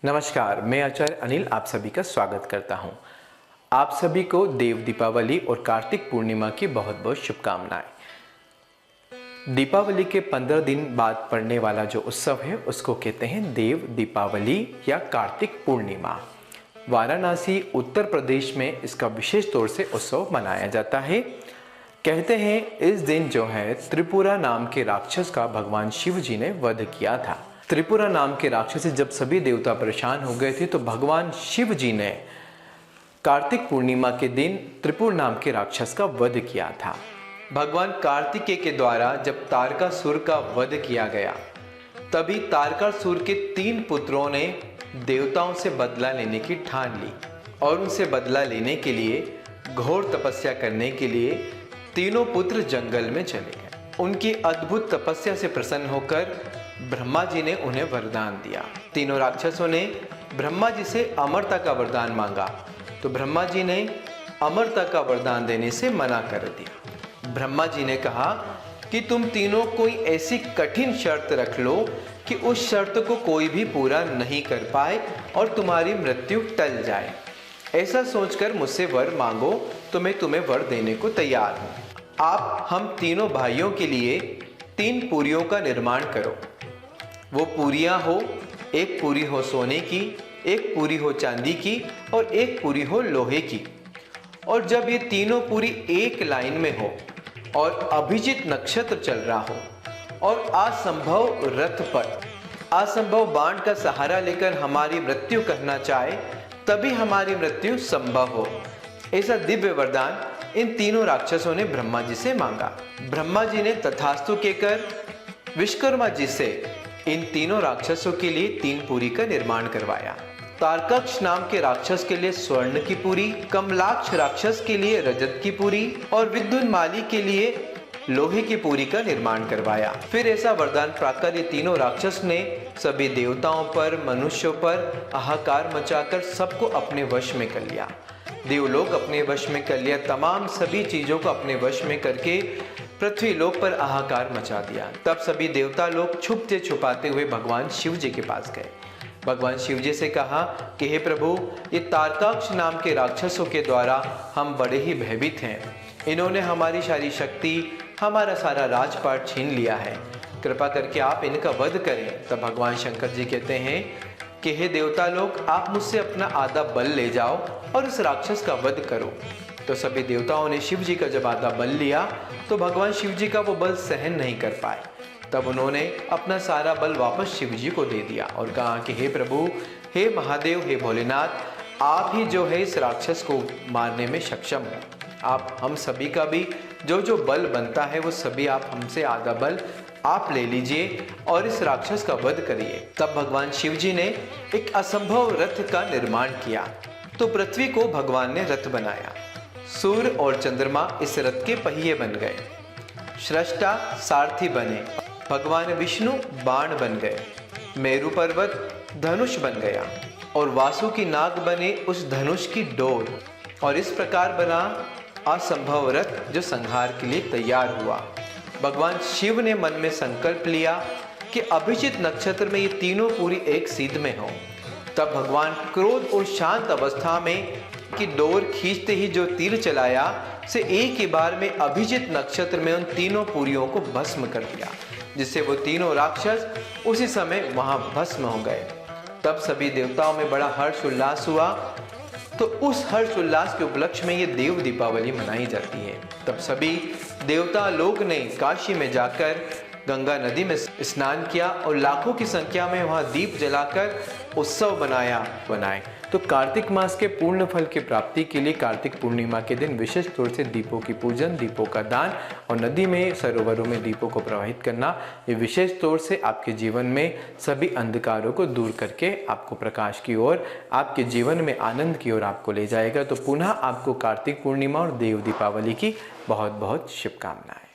नमस्कार, मैं आचार्य अनिल आप सभी का स्वागत करता हूं। आप सभी को देव दीपावली और कार्तिक पूर्णिमा की बहुत बहुत शुभकामनाएं। दीपावली के 15 दिन बाद पड़ने वाला जो उत्सव है उसको कहते हैं देव दीपावली या कार्तिक पूर्णिमा। वाराणसी उत्तर प्रदेश में इसका विशेष तौर से उत्सव मनाया जाता है। कहते हैं इस दिन जो है त्रिपुरा नाम के राक्षस का भगवान शिव जी ने वध किया था। त्रिपुरा नाम के राक्षस से जब सभी देवता परेशान हो गए थे तो भगवान शिव जी ने कार्तिक पूर्णिमा के दिन त्रिपुर नाम के राक्षस का वध किया था। भगवान कार्तिकेय के द्वारा जब तारकासुर का वध किया गया तभी तारकासुर के 3 पुत्रों ने देवताओं से बदला लेने की ठान ली और उनसे बदला लेने के लिए घोर तपस्या करने के लिए तीनों पुत्र जंगल में चले गए। उनकी अद्भुत तपस्या से प्रसन्न होकर ब्रह्मा जी ने उन्हें वरदान दिया। तीनों राक्षसों ने ब्रह्मा जी से अमरता का वरदान मांगा तो ब्रह्मा जी ने अमरता का वरदान देने से मना कर दिया। ब्रह्मा जी ने कहा कि तुम तीनों कोई ऐसी कठिन शर्त रख लो कि उस शर्त को कोई भी पूरा नहीं कर पाए और तुम्हारी मृत्यु टल जाए। ऐसा सोचकर मुझसे वर मांगो तो मैं तुम्हें वर देने को तैयार हूँ। आप हम तीनों भाइयों के लिए 3 पूरियों का निर्माण करो। वो पूरियां हो, एक पूरी हो सोने की, एक पूरी हो चांदी की और एक पूरी हो लोहे की। और जब ये तीनों पूरी एक लाइन में हो और अभिजीत नक्षत्र चल रहा हो और असंभव रथ पर असंभव बाण का सहारा लेकर हमारी मृत्यु करना चाहे तभी हमारी मृत्यु संभव हो, ऐसा दिव्य वरदान इन तीनों राक्षसों ने ब्रह्मा जी से मांगा। ब्रह्मा जी ने तथास्तु कहकर विश्वकर्मा जी से इन तीनों राक्षसों के लिए 3 पूरी का निर्माण करवाया। तारकाक्ष नाम के राक्षस के लिए स्वर्ण की पूरी, कमलाक्ष राक्षस के लिए रजत की पूरी और विद्युन्माली के लिए लोहे की पूरी का निर्माण करवाया। फिर ऐसा वरदान पाकर ये तीनों राक्षस ने सभी देवताओं पर, मनुष्यों पर हाहाकार मचाकर सबको अपने वश में कर लिया। देवलोक अपने वश में कर लिया, तमाम सभी चीजों को अपने वश में करके पृथ्वी लोक पर हाहाकार मचा दिया। तब सभी देवता लोग छुपते छुपाते हुए भगवान शिव जी के पास गए। भगवान शिव जी से कहा कि हे प्रभु, ये तारकाक्ष नाम के राक्षसों के द्वारा हम बड़े ही भयभीत हैं। इन्होंने हमारी सारी शक्ति, हमारा सारा राजपाट छीन लिया है। कृपा करके आप इनका वध करें। तब भगवान शंकर जी कहते हैं कि हे देवता लोग, आप मुझसे अपना आधा बल ले जाओ और इस राक्षस का वध करो। तो सभी देवताओं ने शिव जी का जब आधा बल लिया तो भगवान शिव जी का वो बल सहन नहीं कर पाए। तब उन्होंने अपना सारा बल वापस शिव जी को दे दिया और कहा कि हे प्रभु, हे महादेव, हे भोलेनाथ, आप ही जो है इस राक्षस को मारने में सक्षम हो। आप हम सभी का भी जो बल बनता है वो सभी आप हमसे आधा बल आप ले लीजिए और इस राक्षस का वध करिए। तब भगवान शिव जी ने एक असंभव रथ का निर्माण किया तो पृथ्वी को भगवान ने रथ बनाया। सूर्य और चंद्रमा इस रथ के पहिए बन गए, सृष्टा सारथी बने, भगवान विष्णु बाण बन गए, मेरु पर्वत धनुष बन गया और वासुकी नाग बने उस धनुष की डोर। और इस प्रकार बना असंभव रथ जो संहार के लिए तैयार हुआ। भगवान शिव ने मन में संकल्प लिया कि अभिजीत नक्षत्र में ये तीनों पूरी एक सिद्ध में हो। तब भगवान क्रोध और शांत अवस्था में कि डोर खींचते ही जो तीर चलाया से एक ही बार में अभिजीत नक्षत्र में उन तीनों पूरियों को भस्म कर दिया, जिससे वो तीनों राक्षस उसी समय वहां भस्म हो गए। तब सभी देवताओं में बड़ा हर्ष उल्लास हुआ। तो उस हर्ष उल्लास के उपलक्ष्य में ये देव दीपावली मनाई जाती है। तब सभी देवता लोग ने काशी में जाकर गंगा नदी में स्नान किया और लाखों की संख्या में वहां दीप जलाकर उत्सव बनाए। तो कार्तिक मास के पूर्ण फल की प्राप्ति के लिए कार्तिक पूर्णिमा के दिन विशेष तौर से दीपों की पूजन, दीपों का दान और नदी में, सरोवरों में दीपों को प्रवाहित करना, ये विशेष तौर से आपके जीवन में सभी अंधकारों को दूर करके आपको प्रकाश की ओर, आपके जीवन में आनंद की ओर आपको ले जाएगा। तो पुनः आपको कार्तिक पूर्णिमा और देव दीपावली की बहुत बहुत शुभकामनाएं।